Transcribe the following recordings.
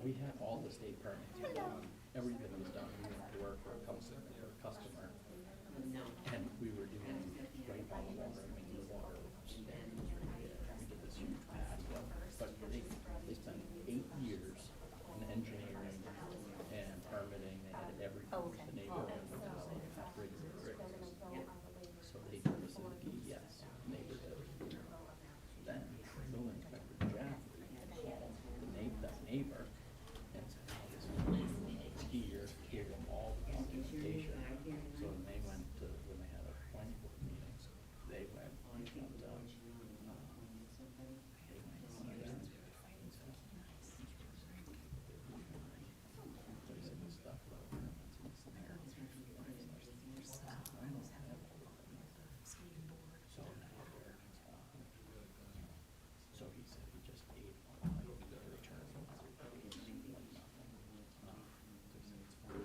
we had all the state permits were done, everything was done, we went to work for a customer, and we were doing right by the water, I mean, the water was right there, we did this huge patio, but they spent 8 years in engineering and permitting, they had everything, the neighborhood was just like rigs. So they took us to the DES, and they did it. Then, building inspector Jack called that neighbor and said, oh, this is here, all the documentation. So when they went to, when they had a planning board meetings, they went and so he said he just paid all the return from everybody, like nothing. So he said it's fine.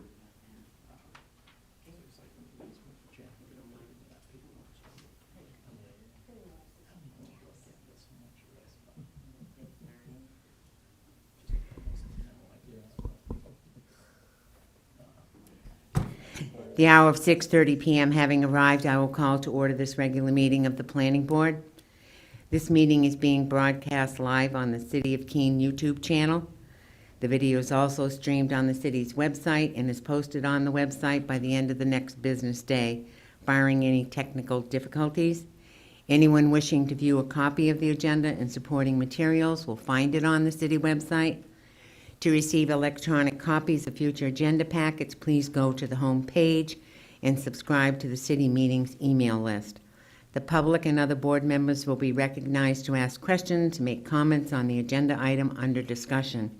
So he's like, he's with the Jack, we don't need that people. So I'm like, I don't know if I'll get this much of this, but just kind of like this. The hour of 6:30 PM having arrived, I will call to order this regular meeting of the Planning Board. This meeting is being broadcast live on the City of Keene YouTube channel. The video is also streamed on the city's website and is posted on the website by the end of the next business day, barring any technical difficulties. Anyone wishing to view a copy of the agenda and supporting materials will find it on the city website. To receive electronic copies of future agenda packets, please go to the home page and subscribe to the city meetings email list. The public and other board members will be recognized to ask questions, make comments on the agenda item under discussion.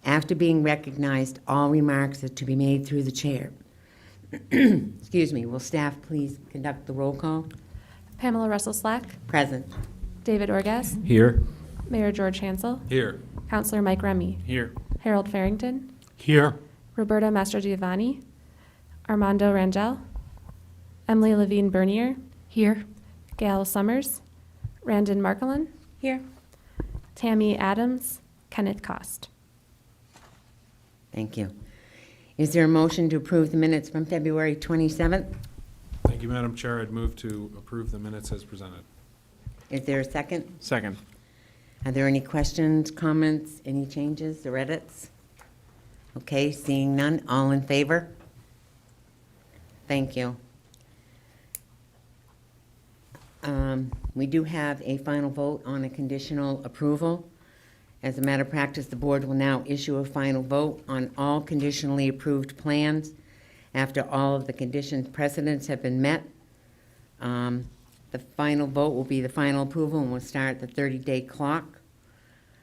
After being recognized, all remarks are to be made through the chair. Excuse me, will staff please conduct the roll call? Pamela Russell Slack, Present. David Orgaz, Here. Mayor George Hansel, Here. Councilor Mike Remy, Here. Harold Farrington, Here. Roberta Mastrogiovanni, Armando Rangel, Emily Levine Bernier, here, Gail Summers, Randon Markelin, here, Tammy Adams, Kenneth Cost. Thank you. Is there a motion to approve the minutes from February 27th? Thank you, Madam Chair. I'd move to approve the minutes as presented. Is there a second? Second. Are there any questions, comments, any changes or edits? Okay, seeing none, all in favor? Thank you. We do have a final vote on a conditional approval. As a matter of practice, the board will now issue a final vote on all conditionally approved plans after all of the conditions precedents have been met. The final vote will be the final approval and will start the 30-day clock.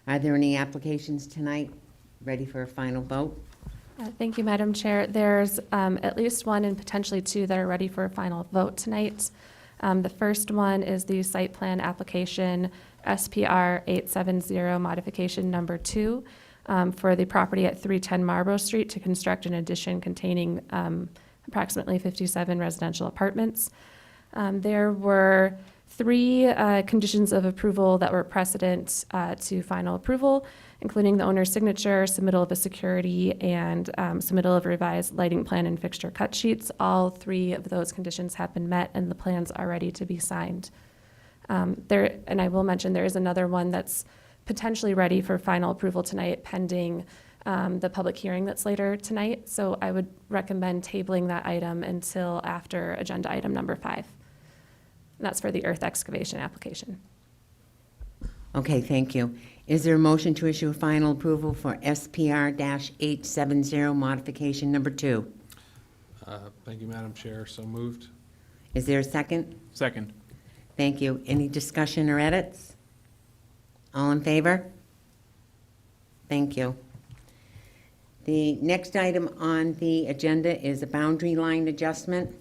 Are there any applications tonight ready for a final vote? Thank you, Madam Chair. There's at least one and potentially two that are ready for a final vote tonight. The first one is the site plan application SPR 870 modification number 2 for the property at 310 Marlborough Street to construct an addition containing approximately 57 residential apartments. There were 3 conditions of approval that were precedent to final approval, including the owner's signature, submittal of a security, and submittal of revised lighting plan and fixture cut sheets. All 3 of those conditions have been met, and the plans are ready to be signed. And I will mention there is another one that's potentially ready for final approval tonight, pending the public hearing that's later tonight. So I would recommend tabling that item until after agenda item number 5. And that's for the earth excavation application. Okay, thank you. Is there a motion to issue a final approval for SPR-870 modification number 2? Thank you, Madam Chair. So moved. Is there a second? Second. Thank you. Any discussion or edits? All in favor? Thank you. The next item on the agenda is a boundary line adjustment.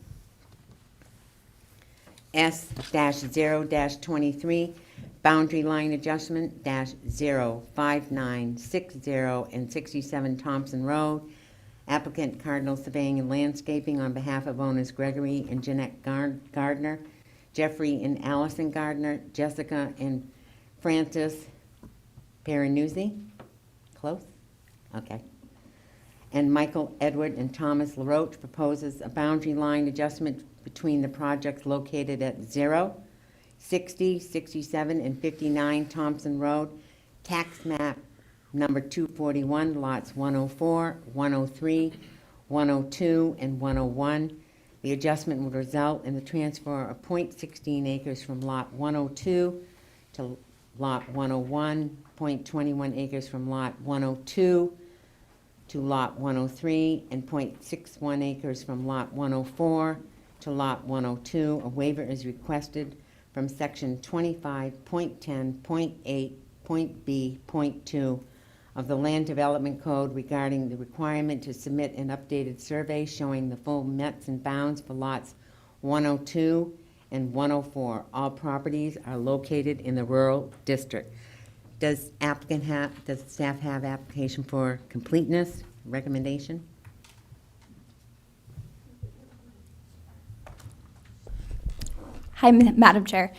S-0-23, boundary line adjustment -05960 and 67 Thompson Road. Applicant Cardinal Surveying and Landscaping on behalf of owners Gregory and Jeanette Gardner, Jeffrey and Allison Gardner, Jessica and Francis Peranuzzi. Close? Okay. And Michael Edward and Thomas LaRoche proposes a boundary line adjustment between the projects located at 0, 60, 67, and 59 Thompson Road, tax map number 241, lots 104, 103, 102, and 101. The adjustment would result in the transfer of .16 acres from lot 102 to lot 101, .21 acres from lot 102 to lot 103, and .61 acres from lot 104 to lot 102. A waiver is requested from section 25.10.8.b.2 of the Land Development Code regarding the requirement to submit an updated survey showing the full mets and bounds for lots 102 and 104. All properties are located in the rural district. Does staff have application for completeness recommendation? Hi, Madam Chair.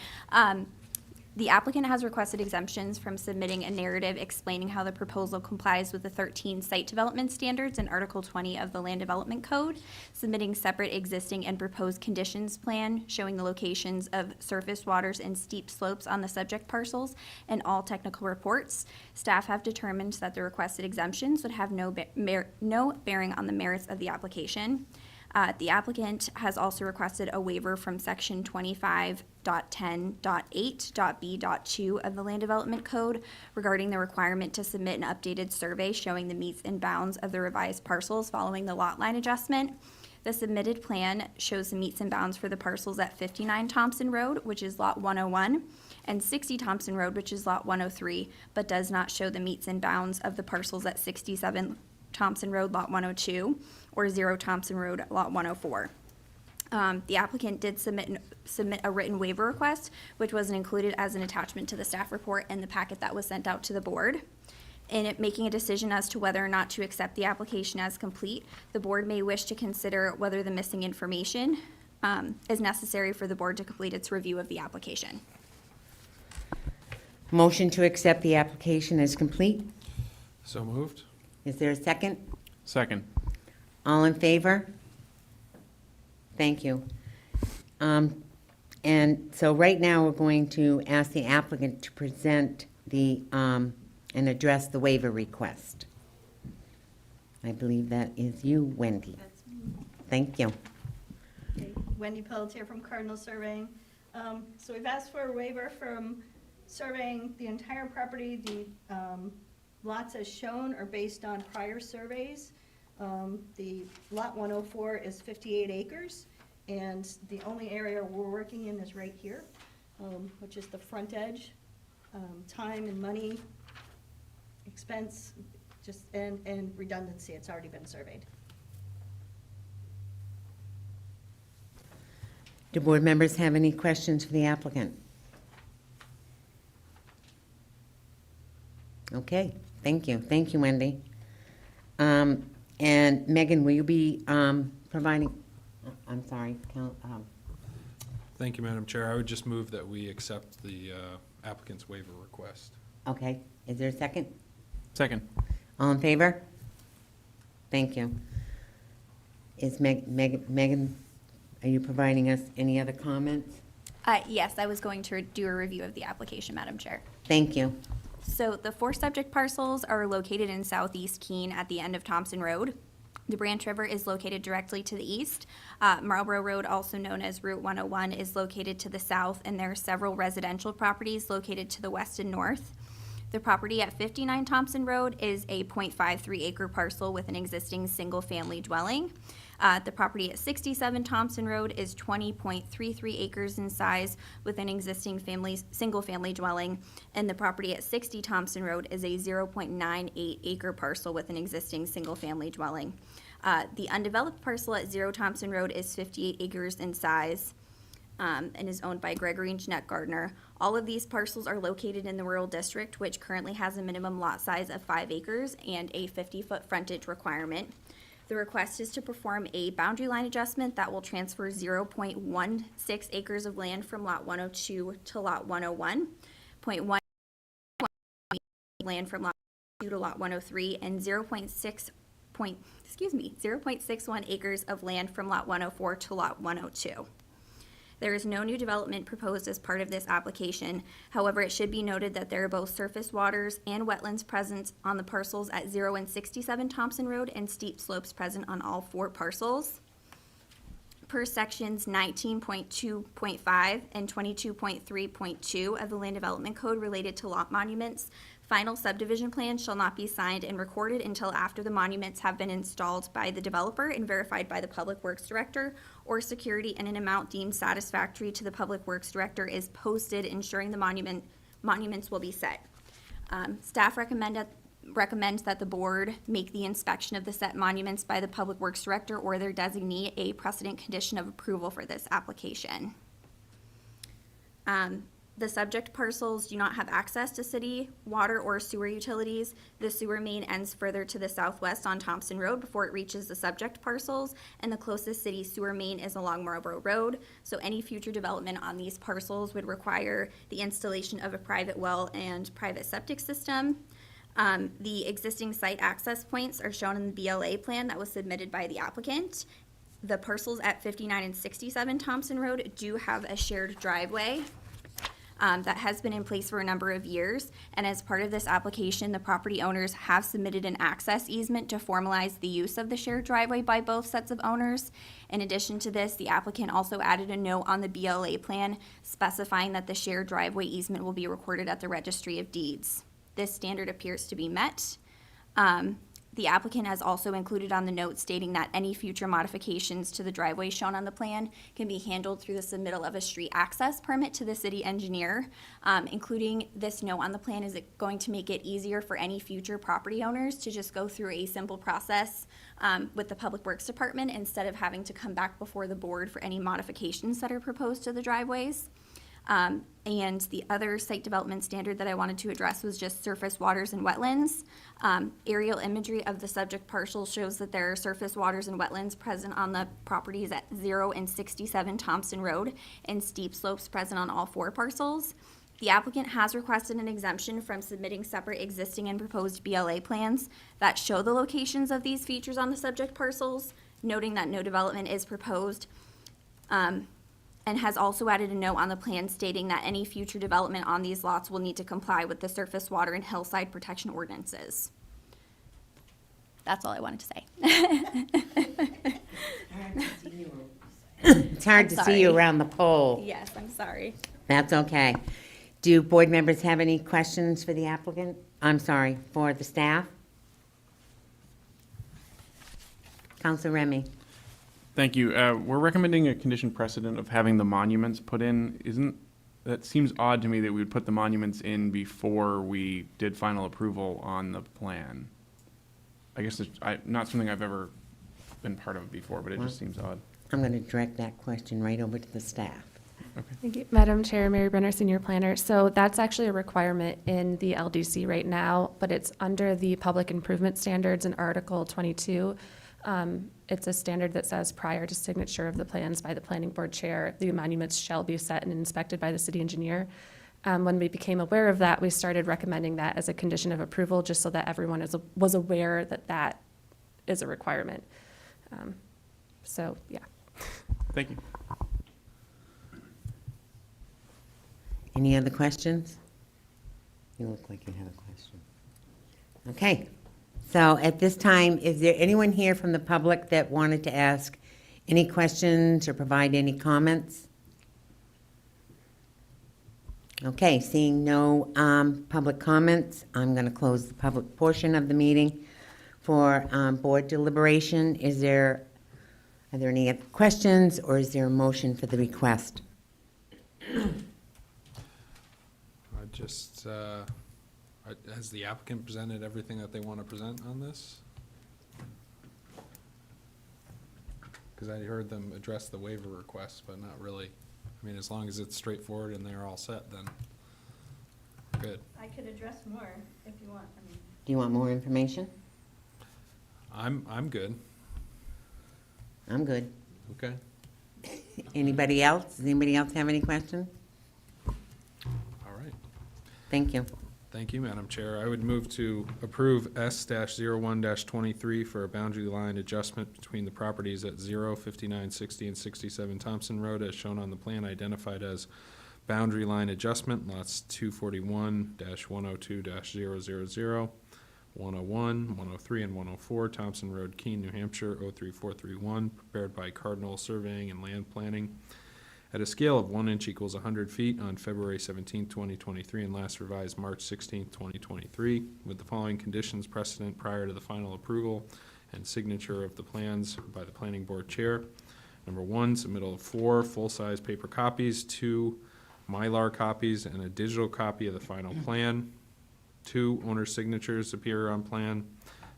The applicant has requested exemptions from submitting a narrative explaining how the proposal complies with the 13 site development standards in Article 20 of the Land Development Code, submitting separate existing and proposed conditions plan showing the locations of surface waters and steep slopes on the subject parcels, and all technical reports. Staff have determined that the requested exemptions would have no bearing on the merits of the application. The applicant has also requested a waiver from section 25.10.8.b.2 of the Land Development Code regarding the requirement to submit an updated survey showing the meets and bounds of the revised parcels following the lot line adjustment. The submitted plan shows the meets and bounds for the parcels at 59 Thompson Road, which is lot 101, and 60 Thompson Road, which is lot 103, but does not show the meets and bounds of the parcels at 67 Thompson Road, lot 102, or 0 Thompson Road, lot 104. The applicant did submit a written waiver request, which was included as an attachment to the staff report and the packet that was sent out to the board. In it making a decision as to whether or not to accept the application as complete, the board may wish to consider whether the missing information is necessary for the board to complete its review of the application. Motion to accept the application is complete. So moved? Is there a second? Second. All in favor? Thank you. And so right now, we're going to ask the applicant to present the, and address the waiver request. I believe that is you, Wendy. That's me. Thank you. Okay, Wendy Pelletier from Cardinal Surveying. So we've asked for a waiver from surveying the entire property. The lots as shown are based on prior surveys. The lot 104 is 58 acres, and the only area we're working in is right here, which is the front edge. Time and money, expense, and redundancy, it's already been surveyed. Do board members have any questions for the applicant? Okay, thank you. Thank you, Wendy. And Megan, will you be providing, I'm sorry, Thank you, Madam Chair. I would just move that we accept the applicant's waiver request. okay, is there a second? Second. All in favor? Thank you. Is Megan, are you providing us any other comments? Yes, I was going to do a review of the application, Madam Chair. Thank you. So the 4 subject parcels are located in southeast Keene at the end of Thompson Road. The Branch River is located directly to the east. Marlboro Road, also known as Route 101, is located to the south, and there are several residential properties located to the west and north. The property at 59 Thompson Road is a .53 acre parcel with an existing single-family dwelling. The property at 67 Thompson Road is 20.33 acres in size with an existing single-family dwelling, and the property at 60 Thompson Road is a 0.98 acre parcel with an existing single-family dwelling. The undeveloped parcel at 0 Thompson Road is 58 acres in size. And is owned by Gregory and Jeanette Gardner. All of these parcels are located in the rural district, which currently has a minimum lot size of 5 acres and a 50-foot frontage requirement. The request is to perform a boundary line adjustment that will transfer 0.16 acres of land from lot 102 to lot 101, 0.1 land from lot to lot 103 and 0.61 acres of land from lot 104 to lot 102. There is no new development proposed as part of this application. However, it should be noted that there are both surface waters and wetlands present on the parcels at 0 and 67 Thompson Road and steep slopes present on all 4 parcels. Per sections 19.2.5 and 22.3.2 of the Land Development Code related to lot monuments, final subdivision plans shall not be signed and recorded until after the monuments have been installed by the developer and verified by the Public Works Director, or security in an amount deemed satisfactory to the Public Works Director is posted, ensuring the monuments will be set. Staff recommends that the board make the inspection of the set monuments by the Public Works Director or their designee a precedent condition of approval for this application. The subject parcels do not have access to city water or sewer utilities. The sewer main ends further to the southwest on Thompson Road before it reaches the subject parcels, and the closest city sewer main is along Marlborough Road. So any future development on these parcels would require the installation of a private well and private septic system. The existing site access points are shown in the BLA plan that was submitted by the applicant. The parcels at 59 and 67 Thompson Road do have a shared driveway that has been in place for a number of years. And as part of this application, the property owners have submitted an access easement to formalize the use of the shared driveway by both sets of owners. In addition to this, the applicant also added a note on the BLA plan specifying that the shared driveway easement will be recorded at the Registry of Deeds. This standard appears to be met. The applicant has also included on the note stating that any future modifications to the driveway shown on the plan can be handled through the submittal of a street access permit to the city engineer. Including this note on the plan is it going to make it easier for any future property owners to just go through a simple process with the Public Works Department instead of having to come back before the board for any modifications that are proposed to the driveways. And the other site development standard that I wanted to address was just surface waters and wetlands. Aerial imagery of the subject parcel shows that there are surface waters and wetlands present on the properties at 0 and 67 Thompson Road and steep slopes present on all 4 parcels. The applicant has requested an exemption from submitting separate existing and proposed BLA plans that show the locations of these features on the subject parcels, noting that no development is proposed. And has also added a note on the plan stating that any future development on these lots will need to comply with the surface water and hillside protection ordinances. That's all I wanted to say. It's hard to I'm see you sorry. around the pole. Yes, I'm sorry. That's okay. Do board members have any questions for the applicant? I'm sorry, for the staff? Council Remy? Thank you. We're recommending a condition precedent of having the monuments put in. That seems odd to me that we would put the monuments in before we did final approval on the plan. I guess it's not something I've ever been part of before, but it just seems odd. I'm going to direct that question right over to the staff. Thank you. Madam Chair, Mary Brenner, Senior Planner. So that's actually a requirement in the LDC right now, but it's under the Public Improvement Standards in Article 22. It's a standard that says prior to signature of the plans by the planning board chair, the monuments shall be set and inspected by the city engineer. When we became aware of that, we started recommending that as a condition of approval, just so that everyone was aware that that is a requirement. So, yeah. Thank you. Any other questions? You look like you have a question. Okay. So at this time, is there anyone here from the public that wanted to ask any questions or provide any comments? Okay, seeing no public comments, I'm going to close the public portion of the meeting for board deliberation. Are there any other questions, or is there a motion for the request? Has the applicant presented everything that they want to present on this? Because I heard them address the waiver request, but not really. I mean, as long as it's straightforward and they're all set, then good. I could address more if you want. Do you want more information? I'm good. I'm good. Okay. Anybody else? Does anybody else have any questions? All right. Thank you. Thank you, Madam Chair. I would move to approve S-01-23 for a boundary line adjustment between the properties at 0, 59, 60, and 67 Thompson Road as shown on the plan identified as boundary line adjustment, lots 241-102-000, 101, 103, and 104, Thompson Road, Keene, New Hampshire, 03431, prepared by Cardinal Surveying and Land Planning, at a scale of 1 inch equals 100 feet on February 17, 2023, and last revised March 16, 2023, with the following conditions precedent prior to the final approval and signature of the plans by the Planning Board Chair. Number 1, submittal of 4 full-size paper copies, 2 Mylar copies, and a digital copy of the final plan. 2 owner signatures appear on plan.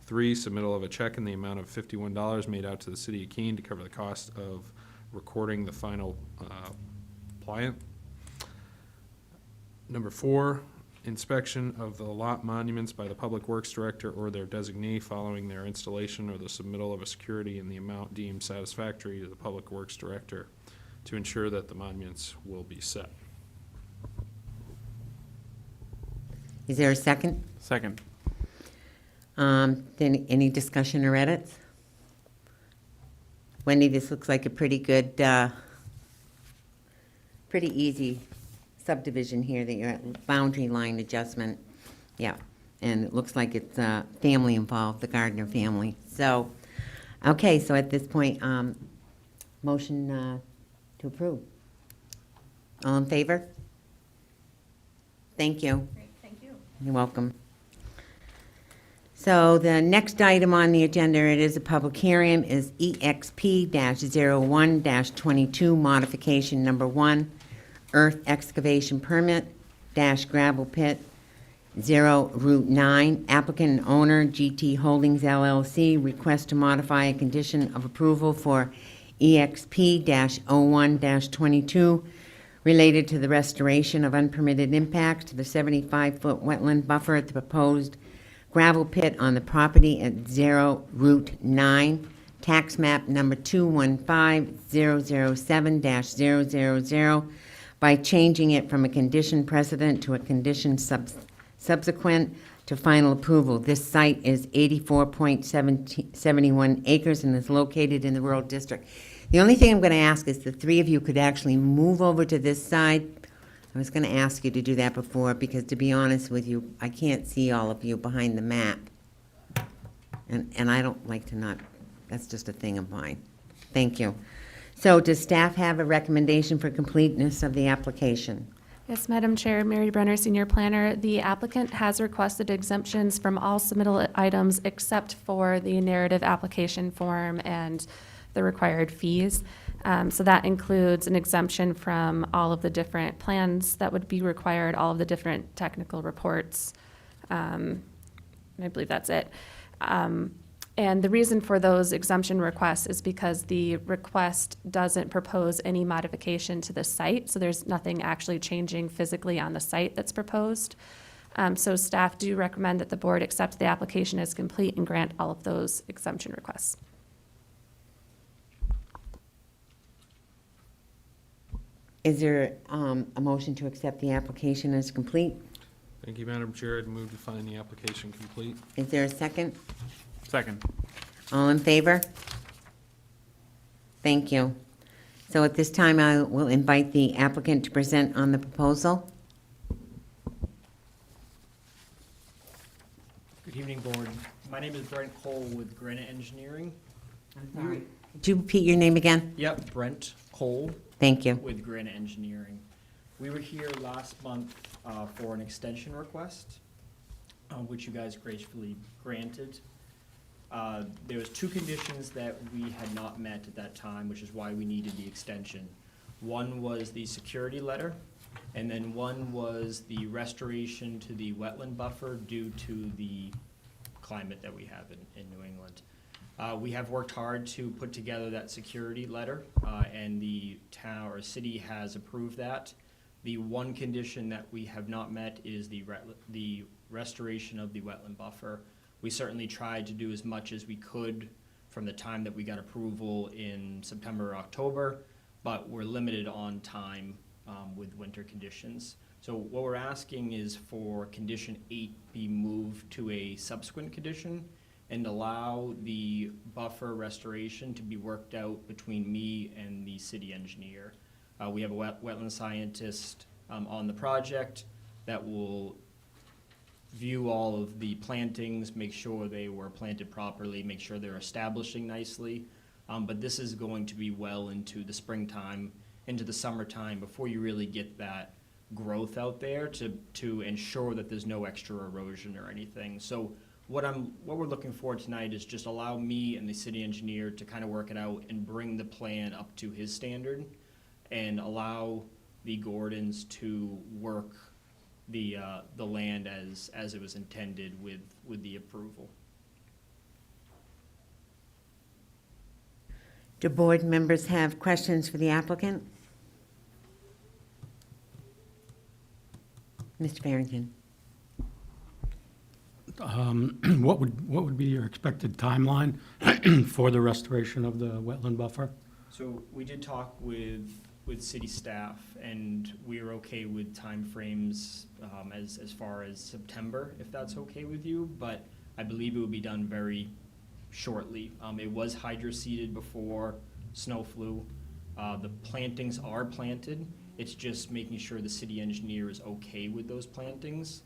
3, submittal of a check in the amount of $51 made out to the City of Keene to cover the cost of recording the final pliant. Number 4, inspection of the lot monuments by the Public Works Director or their designee following their installation or the submittal of a security in the amount deemed satisfactory to the Public Works Director to ensure that the monuments will be set. Is there a second? Second. Any discussion or edits? Wendy, this looks like a pretty good, pretty easy subdivision here that you're at, boundary line adjustment. Yeah, and it looks like it's family involved, the Gardner family. So, okay, so at this point, motion to approve. All in favor? Thank you. Great, thank you. You're welcome. So the next item on the agenda, it is a public hearing, is EXP-01-22, modification number 1, earth excavation permit, gravel pit, 0 Route 9. Applicant and owner, GT Holdings LLC, request to modify a condition of approval for EXP-01-22 related to the restoration of unpermitted impacts to the 75-foot wetland buffer at the proposed gravel pit on the property at 0 Route 9, tax map number 215007-000, by changing it from a condition precedent to a condition subsequent to final approval. This site is 84.71 acres and is located in the Rural District. The only thing I'm going to ask is the three of you could actually move over to this side. I was going to ask you to do that before because, to be honest with you, I can't see all of you behind the map. And I don't like to not, that's just a thing of mine. Thank you. So does staff have a recommendation for completeness of the application? Yes, Madam Chair, Mary Brenner, Senior Planner. The applicant has requested exemptions from all submittal items except for the narrative application form and the required fees. So that includes an exemption from all of the different plans that would be required, all of the different technical reports. And I believe that's it. And the reason for those exemption requests is because the request doesn't propose any modification to the site, so there's nothing actually changing physically on the site that's proposed. So staff do recommend that the board accept the application as complete and grant all of those exemption requests. Is there a motion to accept the application as complete? Thank you, Madam Chair. I'd move to find the application complete. Is there a second? Second. All in favor? Thank you. So at this time, I will invite the applicant to present on the proposal. Good evening, Board. My name is Brent Cole with Granite Engineering. I'm sorry. Could you repeat your name again? Yep, Brent Cole Thank you. with Granite Engineering. We were here last month for an extension request, which you guys gracefully granted. There was two conditions that we had not met at that time, which is why we needed the extension. One was the security letter, and then one was the restoration to the wetland buffer due to the climate that we have in New England. We have worked hard to put together that security letter, and the town or city has approved that. The one condition that we have not met is the restoration of the wetland buffer. We certainly tried to do as much as we could from the time that we got approval in September or October, but we're limited on time with winter conditions. So what we're asking is for condition 8 be moved to a subsequent condition and allow the buffer restoration to be worked out between me and the city engineer. We have a wetland scientist on the project that will view all of the plantings, make sure they were planted properly, make sure they're establishing nicely. But this is going to be well into the springtime, into the summertime, before you really get that growth out there to ensure that there's no extra erosion or anything. So what we're looking for tonight is just allow me and the city engineer to kind of work it out and bring the plan up to his standard and allow the Gordons to work the land as it was intended with the approval. Do board members have questions for the applicant? Mr. Barrington? What would be your expected timeline for the restoration of the wetland buffer? So we did talk with city staff, and we are okay with timeframes as far as September, if that's okay with you, but I believe it will be done very shortly. It was hydro-seeded before snow flew. The plantings are planted. It's just making sure the city engineer is okay with those plantings.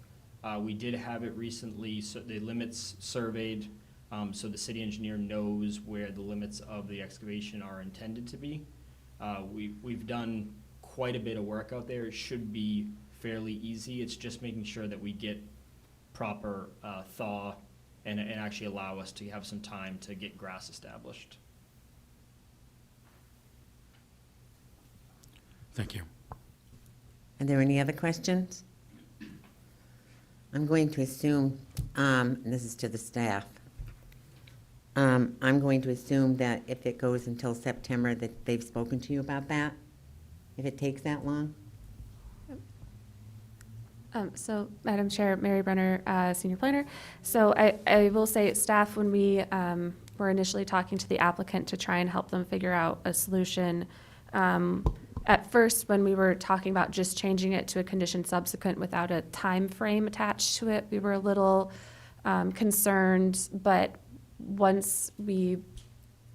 We did have it recently, so the limits surveyed, so the city engineer knows where the limits of the excavation are intended to be. We've done quite a bit of work out there. It should be fairly easy. It's just making sure that we get proper thaw and actually allow us to have some time to get grass established. Thank you. Are there any other questions? I'm going to assume, this is to the staff, I'm going to assume that if it goes until September, that they've spoken to you about that, if it takes that long? So, Madam Chair, Mary Brenner, Senior Planner. So I will say, staff, when we were initially talking to the applicant to try and help them figure out a solution, at first, when we were talking about just changing it to a condition subsequent without a time frame attached to it, we were a little concerned, but once we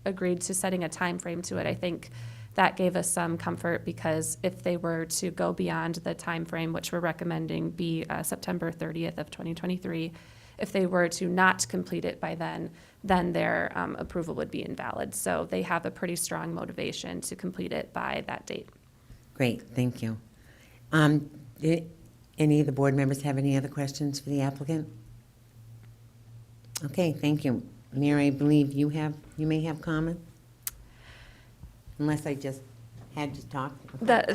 agreed to setting a time frame to it, I think that gave us some comfort, because if they were to go beyond the time frame, which we're recommending be September 30th of 2023, if they were to not complete it by then their approval would be invalid. So they have a pretty strong motivation to complete it by that date. Great, thank you. Did any of the board members have any other questions for the applicant? Okay, thank you. Mary, I believe you may have comment? Unless I just had you talk.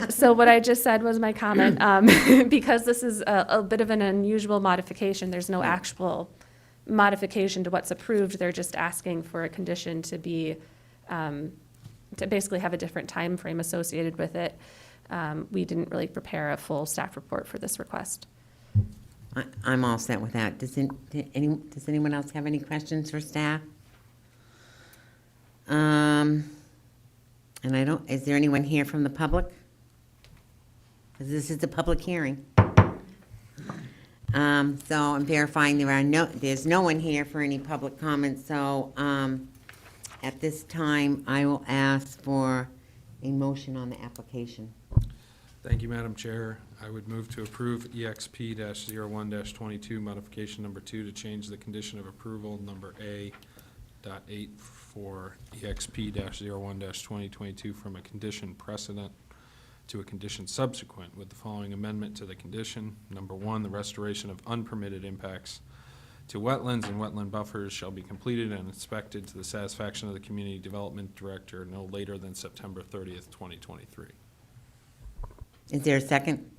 So what I just said was my comment. Because this is a bit of an unusual modification, there's no actual modification to what's approved. They're just asking for a condition to be, to basically have a different time frame associated with it. We didn't really prepare a full staff report for this request. I'm all set with that. Does anyone else have any questions for staff? And is there anyone here from the public? 'Cause this is a public hearing. So I'm verifying there's no one here for any public comments, so, at this time, I will ask for a motion on the application. Thank you, Madam Chair. I would move to approve EXP-01-22 modification number 2 to change the condition of approval number A.8 for EXP-01-2022 from a condition precedent to a condition subsequent with the following amendment to the condition. Number 1, the restoration of unpermitted impacts to wetlands and wetland buffers shall be completed and inspected to the satisfaction of the Community Development Director no later than September 30th, 2023. Is there a second?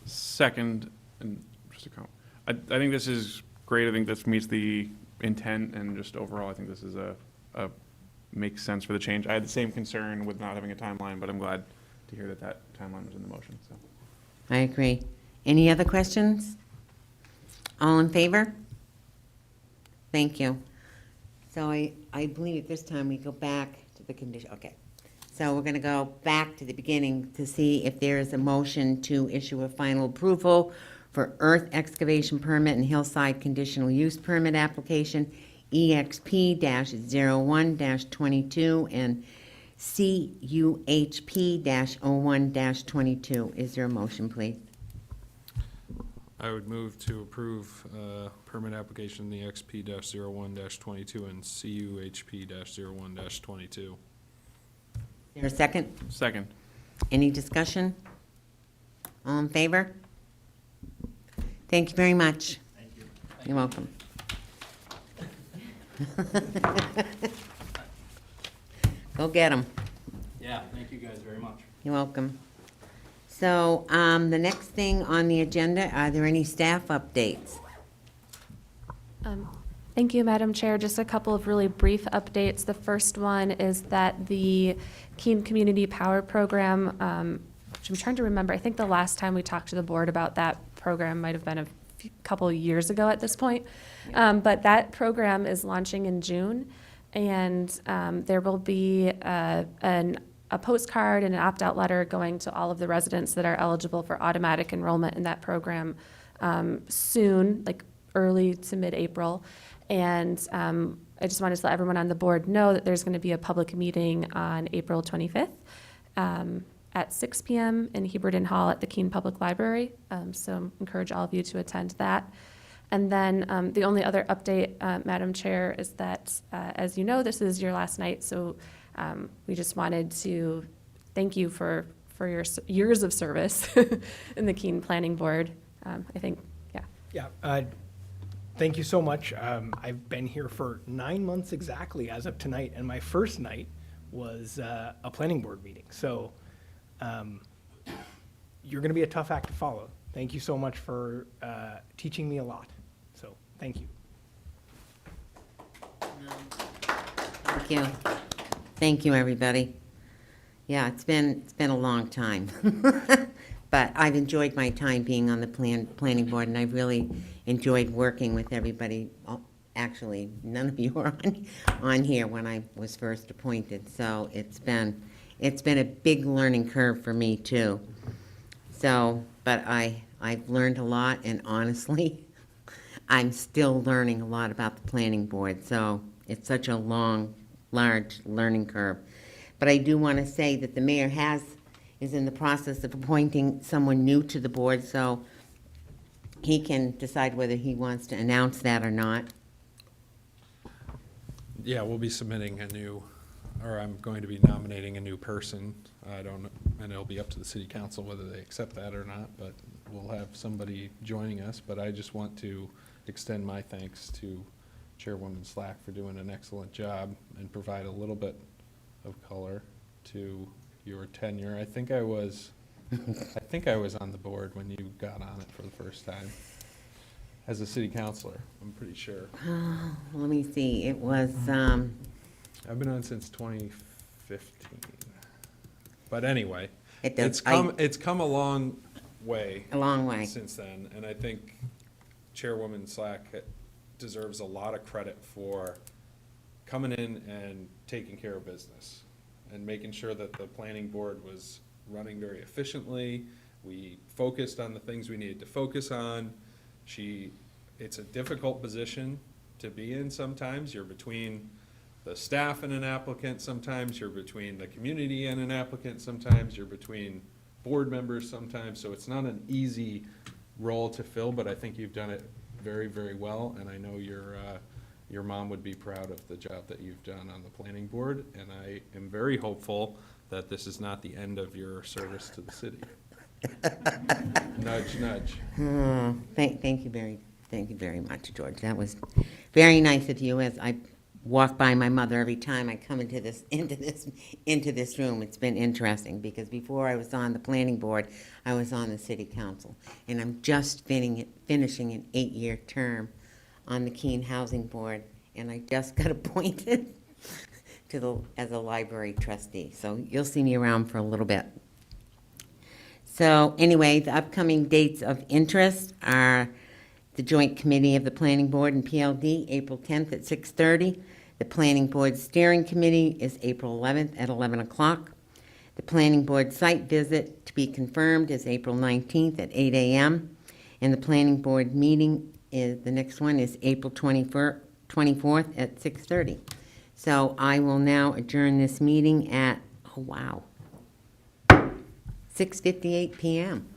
Second, and just a comment. I think this is great. I think this meets the intent, and just overall, I think this is makes sense for the change. I had the same concern with not having a timeline, but I'm glad to hear that that timeline was in the motion, so. I agree. Any other questions? All in favor? Thank you. So I believe at this time we go back to the condition, okay. So we're going to go back to the beginning to see if there is a motion to issue a final approval for earth excavation permit and hillside conditional use permit application EXP-01-22 and CUHP-01-22. Is there a motion, please? I would move to approve permit application the XP-01-22 and CUHP-01-22. Is there a second? Second. Any discussion? All in favor? Thank you very much. Thank you. You're welcome. Go get them. Yeah, thank you guys very much. You're welcome. So, the next thing on the agenda, are there any staff updates? Thank you, Madam Chair. Just a couple of really brief updates. The first one is that the Keene Community Power Program, which I'm trying to remember, I think the last time we talked to the board about that program might have been a couple years ago at this point. But that program is launching in June, and there will be a postcard and an opt-out letter going to all of the residents that are eligible for automatic enrollment in that program soon, like early to mid-April. And I just wanted to let everyone on the board know that there's going to be a public meeting on April 25th at 6 p.m. in Heberden Hall at the Keene Public Library. So encourage all of you to attend that. And then the only other update, Madam Chair, is that, as you know, this is your last night. So we just wanted to thank you for your years of service in the Keene Planning Board. I think, yeah. Yeah, thank you so much. I've been here for 9 months exactly as of tonight, and my first night was a planning board meeting. So you're going to be a tough act to follow. Thank you so much for teaching me a lot. So thank you. Thank you. Thank you, everybody. Yeah, it's been a long time. But I've enjoyed my time being on the planning board, and I've really enjoyed working with everybody. Oh, actually, none of you were on here when I was first appointed, so it's been a big learning curve for me too. So, but I've learned a lot, and honestly, I'm still learning a lot about the planning board. So it's such a large learning curve. But I do want to say that the mayor is in the process of appointing someone new to the board, so he can decide whether he wants to announce that or not. Yeah, we'll be submitting I'm going to be nominating a new person. And it'll be up to the city council whether they accept that or not, but we'll have somebody joining us. But I just want to extend my thanks to Chairwoman Slack for doing an excellent job and provide a little bit of color to your tenure. I think I was on the board when you got on it for the first time as a city councilor, I'm pretty sure. Let me see, it was, I've been on since 2015. But anyway, It does- it's come a long way. a long way. Since then, and I think Chairwoman Slack deserves a lot of credit for coming in and taking care of business and making sure that the planning board was running very efficiently. We focused on the things we needed to focus on. It's a difficult position to be in sometimes. You're between the staff and an applicant sometimes, you're between the community and an applicant sometimes, you're between board members sometimes, so it's not an easy role to fill, but I think you've done it very, very well, and I know your mom would be proud of the job that you've done on the planning board, and I am very hopeful that this is not the end of your service to the city. Nudge, nudge. Thank you very much, George. That was very nice of you. As I walk by my mother every time I come into this room, it's been interesting because before I was on the planning board, I was on the city council, and I'm just finishing an 8-year term on the Keene Housing Board, and I just got appointed as a library trustee. So you'll see me around for a little bit. So anyway, the upcoming dates of interest are the Joint Committee of the Planning Board and PLD, April 10th at 6:30. The Planning Board Steering Committee is April 11th at 11 o'clock. The planning board site visit to be confirmed is April 19th at 8 a.m. And the planning board meeting is, the next one is April 24th at 6:30. So I will now adjourn this meeting at, oh wow, 6:58 p.m.